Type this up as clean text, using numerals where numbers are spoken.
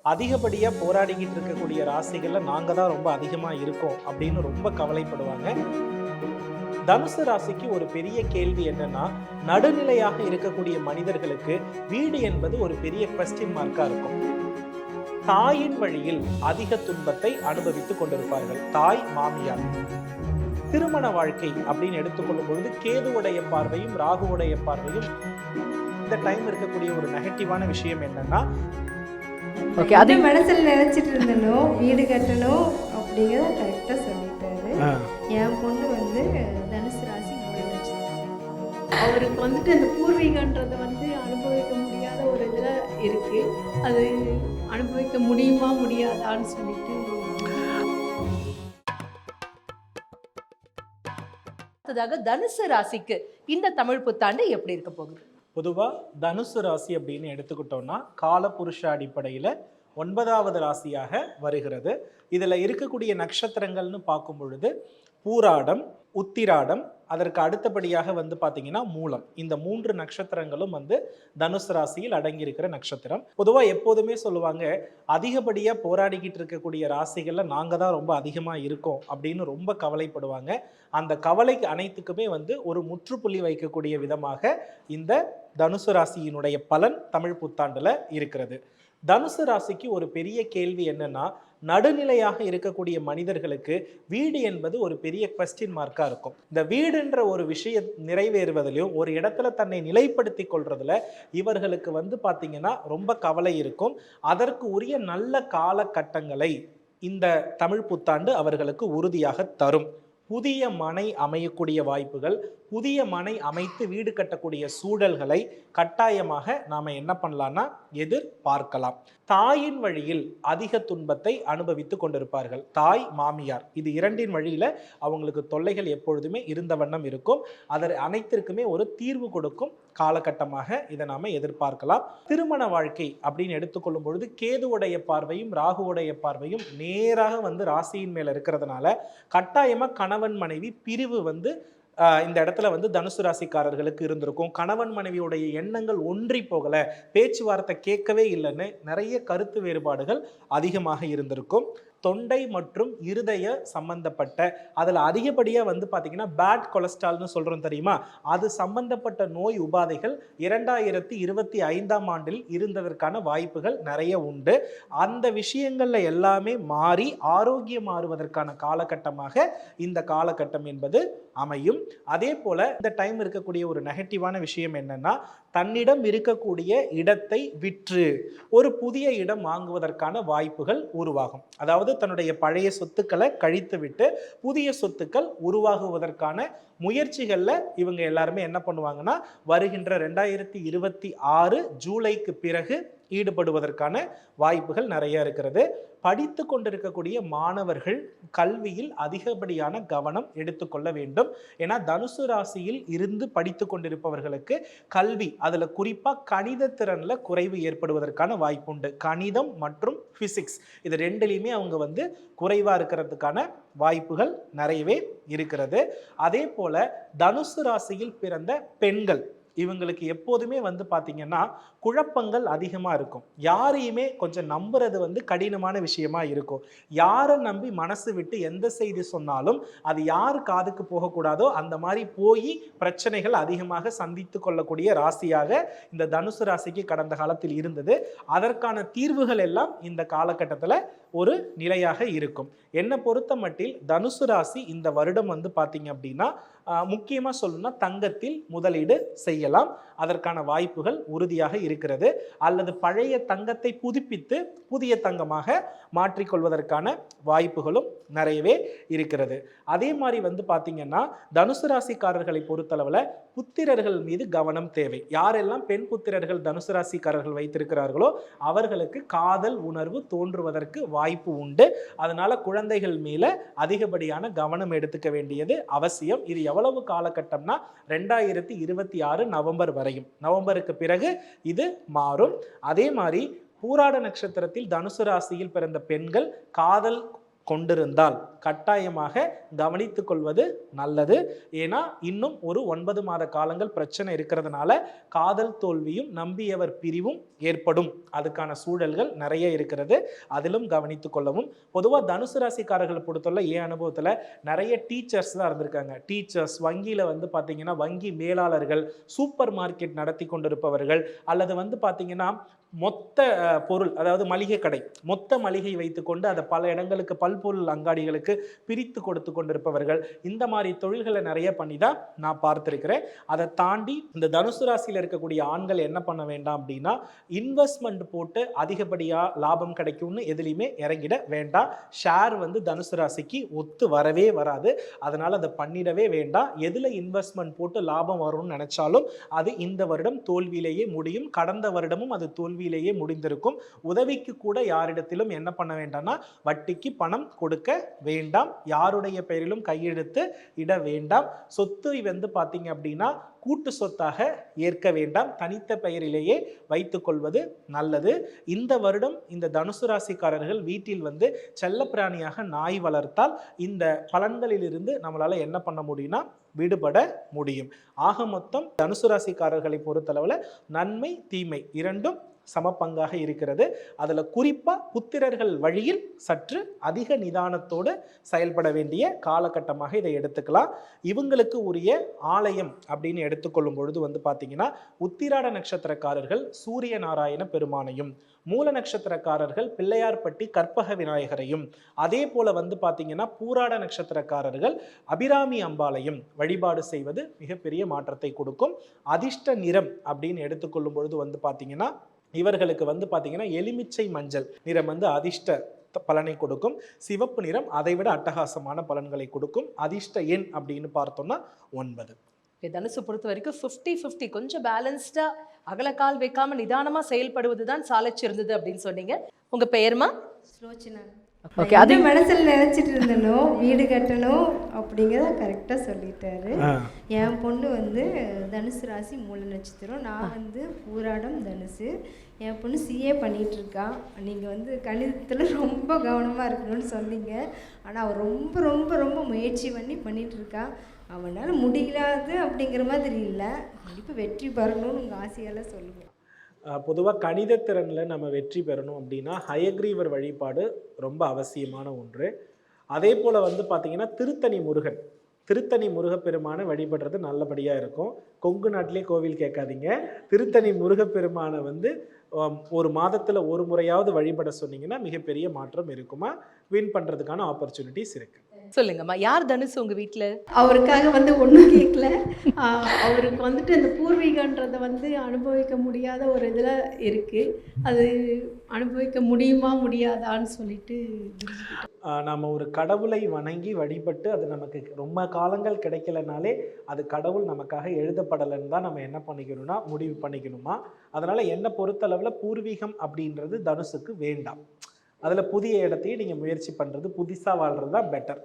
அதிகப்படியாக போராடிக்கிட்டு இருக்கக்கூடிய ராசிகளில் நாங்கள் தான் ரொம்ப அதிகமாக இருக்கோம் அப்படின்னு ரொம்ப கவலைப்படுவாங்க. தனுசு ராசிக்கு ஒரு பெரிய கேள்வி என்னன்னா, நடுநிலையாக இருக்கக்கூடிய மனிதர்களுக்கு வீடு என்பது ஒரு பெரிய கொஸ்டின் மார்க்கா இருக்கும். தாயின் வழியில் அதிக துன்பத்தை அனுபவித்துக் கொண்டிருப்பார்கள். தாய், மாமியார். திருமண வாழ்க்கை அப்படின்னு எடுத்துக்கொள்ளும் பொழுது கேதுவுடைய பார்வையும் ராகுவுடைய பார்வையும் இந்த டைம் இருக்கக்கூடிய ஒரு நெகட்டிவான விஷயம் என்னன்னா, ஓகே, அது மனசில் நினைச்சிட்டு இருந்தனும் வீடு கட்டணும் அப்படிங்கிறத கரெக்டாக சொல்லிட்டாரு. என் பொண்ணு வந்து தனுசு ராசி அவருக்கு வந்துட்டு அந்த பூர்வீகன்றதை வந்து அனுபவிக்க முடியாத ஒரு இதில் இருக்கு. அது அனுபவிக்க முடியுமா முடியாதான்னு சொல்லிட்டு. அடுத்ததாக தனுசு ராசிக்கு இந்த தமிழ் புத்தாண்டு எப்படி இருக்க போகுது? பொதுவாக தனுசு ராசி அப்படின்னு எடுத்துக்கிட்டோம்னா காலபுருஷ அடிப்படையில் 9வது ராசியாக வருகிறது. இதில் இருக்கக்கூடிய நட்சத்திரங்கள்னு பார்க்கும் பொழுது பூராடம், உத்திராடம், அதற்கு அடுத்தபடியாக வந்து பார்த்தீங்கன்னா மூலம். இந்த 3 நட்சத்திரங்களும் வந்து தனுசு ராசியில் அடங்கியிருக்கிற நட்சத்திரம். பொதுவாக எப்போதுமே சொல்லுவாங்க, அதிகப்படியாக போராடிக்கிட்டு இருக்கக்கூடிய ராசிகளில் நாங்கள் தான் ரொம்ப அதிகமாக இருக்கோம் அப்படின்னு ரொம்ப கவலைப்படுவாங்க. அந்த கவலைக்கு அனைத்துக்குமே வந்து ஒரு முற்றுப்புள்ளி வைக்கக்கூடிய விதமாக இந்த தனுசு ராசியினுடைய பலன் தமிழ் புத்தாண்டில் இருக்கிறது. தனுசு ராசிக்கு ஒரு பெரிய கேள்வி என்னன்னா, நடுநிலையாக இருக்கக்கூடிய மனிதர்களுக்கு வீடு என்பது ஒரு பெரிய கொஸ்டின் மார்க்கா இருக்கும். இந்த வீடுன்ற ஒரு விஷயம் நிறைவேறுவதிலையும் ஒரு இடத்துல தன்னை நிலைப்படுத்தி கொள்றதுல இவர்களுக்கு வந்து பார்த்தீங்கன்னா ரொம்ப கவலை இருக்கும். அதற்கு உரிய நல்ல காலகட்டங்களை இந்த தமிழ் புத்தாண்டு அவர்களுக்கு உறுதியாக தரும். புதிய மனை அமையக்கூடிய வாய்ப்புகள், புதிய மனை அமைத்து வீடு கட்டக்கூடிய சூழல்களை கட்டாயமாக நாம் என்ன பண்ணலாம்னா எதிர்பார்க்கலாம். தாயின் வழியில் அதிக துன்பத்தை அனுபவித்து கொண்டிருப்பார்கள். தாய், மாமியார், இது இரண்டின் வழியில் அவங்களுக்கு தொல்லைகள் எப்பொழுதுமே இருந்த வண்ணம் இருக்கும். அதற்கு அனைத்திற்குமே ஒரு தீர்வு கொடுக்கும் காலகட்டமாக இதை நாம் எதிர்பார்க்கலாம். திருமண வாழ்க்கை அப்படின்னு எடுத்துக்கொள்ளும் பொழுது கேதுவுடைய பார்வையும் ராகுவுடைய பார்வையும் நேராக வந்து ராசியின் மேலே இருக்கிறதுனால கட்டாயமாக கணவன் மனைவி பிரிவு வந்து இந்த இடத்துல வந்து தனுசு ராசிக்காரர்களுக்கு இருந்திருக்கும். கணவன் மனைவியுடைய எண்ணங்கள் ஒன்றி போகல, பேச்சுவார்த்தை கேட்கவே இல்லைன்னு நிறைய கருத்து வேறுபாடுகள் அதிகமாக இருந்திருக்கும். தொண்டை மற்றும் இருதய சம்பந்தப்பட்ட அதில் அதிகப்படியாக வந்து பார்த்தீங்கன்னா பேட் கொலஸ்ட்ரால்னு சொல்கிறோம் தெரியுமா, அது சம்பந்தப்பட்ட நோய் உபாதைகள் 2025ஆம் ஆண்டில் இருந்ததற்கான வாய்ப்புகள் நிறைய உண்டு. அந்த விஷயங்களில் எல்லாமே மாறி ஆரோக்கியம் மாறுவதற்கான காலகட்டமாக இந்த காலகட்டம் என்பது அமையும். அதே போல் இந்த டைம் இருக்கக்கூடிய ஒரு நெகட்டிவான விஷயம் என்னன்னா, தன்னிடம் இருக்கக்கூடிய இடத்தை விற்று ஒரு புதிய இடம் வாங்குவதற்கான வாய்ப்புகள் உருவாகும். அதாவது தன்னுடைய பழைய சொத்துக்களை கழித்துவிட்டு புதிய சொத்துக்கள் உருவாகுவதற்கான முயற்சிகளில் இவங்க எல்லாருமே என்ன பண்ணுவாங்கன்னா, வருகின்ற 2026 ஜூலைக்கு பிறகு ஈடுபடுவதற்கான வாய்ப்புகள் நிறைய இருக்கிறது. படித்து கொண்டிருக்கக்கூடிய மாணவர்கள் கல்வியில் அதிகப்படியான கவனம் எடுத்துக்கொள்ள வேண்டும். ஏன்னா தனுசு ராசியில் இருந்து படித்து கொண்டிருப்பவர்களுக்கு கல்வி, அதில் குறிப்பாக கணித திறனில் குறைவு ஏற்படுவதற்கான வாய்ப்புண்டு. கணிதம் மற்றும் பிசிக்ஸ் இது ரெண்டுலையுமே அவங்க வந்து குறைவாக இருக்கிறதுக்கான வாய்ப்புகள் நிறையவே இருக்கிறது. அதே போல தனுசு ராசியில் பிறந்த பெண்கள் இவங்களுக்கு எப்போதுமே வந்து பார்த்தீங்கன்னா குழப்பங்கள் அதிகமாக இருக்கும். யாரையுமே கொஞ்சம் நம்புறது வந்து கடினமான விஷயமா இருக்கும். யாரை நம்பி மனசு விட்டு எந்த செய்தி சொன்னாலும் அது யார் காதுக்கு போகக்கூடாதோ அந்த மாதிரி போய் பிரச்சனைகள் அதிகமாக சந்தித்து கொள்ளக்கூடிய ராசியாக இந்த தனுசு ராசிக்கு கடந்த காலத்தில் இருந்தது. அதற்கான தீர்வுகள் எல்லாம் இந்த காலகட்டத்தில் ஒரு நிலையாக இருக்கும். என்னை பொறுத்த மட்டில் தனுசு ராசி இந்த வருடம் வந்து பார்த்தீங்க அப்படின்னா முக்கியமாக சொல்லணும்னா தங்கத்தில் முதலீடு செய்யலாம். அதற்கான வாய்ப்புகள் உறுதியாக இருக்கிறது. அல்லது பழைய தங்கத்தை புதுப்பித்து புதிய தங்கமாக மாற்றிக்கொள்வதற்கான வாய்ப்புகளும் நிறையவே இருக்கிறது. அதே மாதிரி வந்து பார்த்தீங்கன்னா தனுசு ராசிக்காரர்களை பொறுத்தளவில் புத்திரர்கள் மீது கவனம் தேவை. யாரெல்லாம் பெண் புத்திரர்கள் தனுசு ராசிக்காரர்கள் வைத்திருக்கிறார்களோ அவர்களுக்கு காதல் உணர்வு தோன்றுவதற்கு வாய்ப்பு உண்டு. அதனால குழந்தைகள் மேல அதிகப்படியான கவனம் எடுத்துக்க வேண்டியது அவசியம். இது எவ்வளவு காலகட்டம்னா 2026 நவம்பர் வரையும். நவம்பருக்கு பிறகு இது மாறும். அதே மாதிரி பூராட நட்சத்திரத்தில் தனுசு ராசியில் பிறந்த பெண்கள் காதல் கொண்டிருந்தால் கட்டாயமாக கவனித்து கொள்வது நல்லது. ஏன்னா இன்னும் ஒரு 9 மாத காலங்கள் பிரச்சனை இருக்கிறதுனால காதல் தோல்வியும் நம்பியவர் பிரிவும் ஏற்படும். அதுக்கான சூழல்கள் நிறைய இருக்கிறது. அதிலும் கவனித்து கொள்ளவும். பொதுவாக தனுசு ராசிக்காரர்களை பொறுத்தவரை என் அனுபவத்தில் நிறைய டீச்சர்ஸ் தான் இருந்திருக்காங்க. டீச்சர்ஸ், வங்கியில் வந்து பார்த்தீங்கன்னா வங்கி மேலாளர்கள், சூப்பர் மார்க்கெட் நடத்தி கொண்டிருப்பவர்கள், அல்லது வந்து பார்த்தீங்கன்னா மொத்த பொருள், அதாவது மளிகை கடை, மொத்த மளிகை வைத்துக்கொண்டு அதை பல இடங்களுக்கு பல்பொருள் அங்காடிகளுக்கு பிரித்து கொடுத்து கொண்டிருப்பவர்கள், இந்த மாதிரி தொழில்களை நிறைய பண்ணி தான் நான் பார்த்துருக்கிறேன். அதை தாண்டி இந்த தனுசு ராசியில் இருக்கக்கூடிய ஆண்கள் என்ன பண்ண வேண்டாம் அப்படின்னா, இன்வெஸ்ட்மெண்ட் போட்டு அதிகப்படியாக லாபம் கிடைக்கும்னு எதுலையுமே இறங்கிட வேண்டாம். ஷேர் வந்து தனுசு ராசிக்கு ஒத்து வரவே வராது. அதனால் அதை பண்ணிடவே வேண்டாம். எதில் இன்வெஸ்ட்மெண்ட் போட்டு லாபம் வரும்னு நினைச்சாலும் அது இந்த வருடம் தோல்வியிலேயே முடியும். கடந்த வருடமும் அது தோல்வியிலேயே முடிந்திருக்கும். உதவிக்கு கூட யாரிடத்திலும் என்ன பண்ண வேண்டாம்னா வட்டிக்கு பணம் கொடுக்க வேண்டாம். யாருடைய பெயரிலும் கையெழுத்து இட வேண்டாம். சொத்து வந்து பார்த்தீங்க அப்படின்னா கூட்டு சொத்தாக ஏற்க வேண்டாம். தனித்த பெயரிலேயே வைத்துக் கொள்வது நல்லது. இந்த வருடம் இந்த தனுசு ராசிக்காரர்கள் வீட்டில் வந்து செல்லப்பிராணியாக நாய் வளர்த்தால் இந்த பலன்களிலிருந்து நம்மளால என்ன பண்ண முடியும்னா விடுபட முடியும். ஆக மொத்தம் தனுசு ராசிக்காரர்களை பொறுத்தளவில் நன்மை தீமை இரண்டும் சமபங்காக இருக்கிறது. அதில் குறிப்பாக புத்திரர்கள் வழியில் சற்று அதிக நிதானத்தோடு செயல்பட வேண்டிய காலகட்டமாக இதை எடுத்துக்கலாம். இவங்களுக்கு உரிய ஆலயம் அப்படின்னு எடுத்துக்கொள்ளும் பொழுது வந்து பார்த்தீங்கன்னா, உத்திராட நட்சத்திரக்காரர்கள் சூரிய நாராயண பெருமானையும், மூல நட்சத்திரக்காரர்கள் பிள்ளையார்பட்டி கற்பக விநாயகரையும், அதே போல வந்து பார்த்தீங்கன்னா பூராட நட்சத்திரக்காரர்கள் அபிராமி அம்பாளையும் வழிபாடு செய்வது மிகப்பெரிய மாற்றத்தை கொடுக்கும். அதிர்ஷ்ட நிறம் அப்படின்னு எடுத்துக்கொள்ளும் பொழுது வந்து பார்த்தீங்கன்னா, இவர்களுக்கு வந்து பார்த்தீங்கன்னா எலுமிச்சை மஞ்சள் நிறம் வந்து அதிர்ஷ்ட பலனை கொடுக்கும். சிவப்பு நிறம் அதைவிட அட்டகாசமான பலன்களை கொடுக்கும். அதிர்ஷ்ட எண் அப்படின்னு பார்த்தோம்னா 9. தனுசு பொறுத்த வரைக்கும் 50-50 கொஞ்சம் பேலன்ஸ்டா அகலக்கால் வைக்காம நிதானமா செயல்படுவது தான் சாலச்சிறந்தது அப்படின்னு சொன்னீங்க. உங்க பெயர்மா? ஸ்லோச்சனா. ஓகே, அது மனசில் நினச்சிட்டு இருந்தனோ வீடு கட்டணும் அப்படிங்கிறத கரெக்டாக சொல்லிட்டாரு. என் பொண்ணு வந்து தனுசு ராசி மூல நட்சத்திரம், நான் வந்து பூராடம் தனுசு. என் பொண்ணு சிஏ பண்ணிகிட்ருக்கா. நீங்கள் வந்து கணிதத்தில் ரொம்ப கவனமாக இருக்கணும்னு சொன்னீங்க. ஆனால் அவள் ரொம்ப ரொம்ப ரொம்ப முயற்சி பண்ணிகிட்ருக்கா. அவனால் முடியலாது அப்படிங்கிற மாதிரி இல்லை, கண்டிப்பாக வெற்றி பெறணும்னு உங்கள் ஆசையால் சொல்லுங்கள். பொதுவாக கணிதத்திறனில் நம்ம வெற்றி பெறணும் அப்படின்னா ஹயக்ரீவர் வழிபாடு ரொம்ப அவசியமான ஒன்று. அதே போல் வந்து பார்த்திங்கன்னா திருத்தணி முருகப்பெருமானை வழிபடுறது நல்லபடியாக இருக்கும். கொங்கு நாட்டிலே கோவில் கேட்காதீங்க. திருத்தணி முருகப்பெருமானை வந்து ஒரு மாதத்தில் ஒரு முறையாவது வழிபட சொன்னீங்கன்னா மிகப்பெரிய மாற்றம் இருக்குமா. வின் பண்ணுறதுக்கான ஆப்பர்ச்சுனிட்டிஸ் இருக்குது. சொல்லுங்கம்மா, யார் தனுசு உங்க வீட்டில்? அவருக்காக வந்து ஒன்றும் கேட்கல. அவருக்கு வந்துட்டு அந்த பூர்வீகன்றதை வந்து அனுபவிக்க முடியாத ஒரு இதில் இருக்குது. அது அனுபவிக்க முடியுமா முடியாதான்னு சொல்லிட்டு நம்ம ஒரு கடவுளை வணங்கி வழிபட்டு அது நமக்கு ரொம்ப காலங்கள் கிடைக்கலனாலே அது கடவுள் நமக்காக எழுதப்படலைன்னு தான் நம்ம என்ன பண்ணிக்கணும்னா முடிவு பண்ணிக்கணுமா. அதனால் என்னை பொறுத்தளவில் பூர்வீகம் அப்படின்றது தனுசுக்கு வேண்டாம். அதில் புதிய இடத்தையும் நீங்கள் முயற்சி பண்ணுறது, புதுசாக வாழ்கிறது தான் பெட்டர்.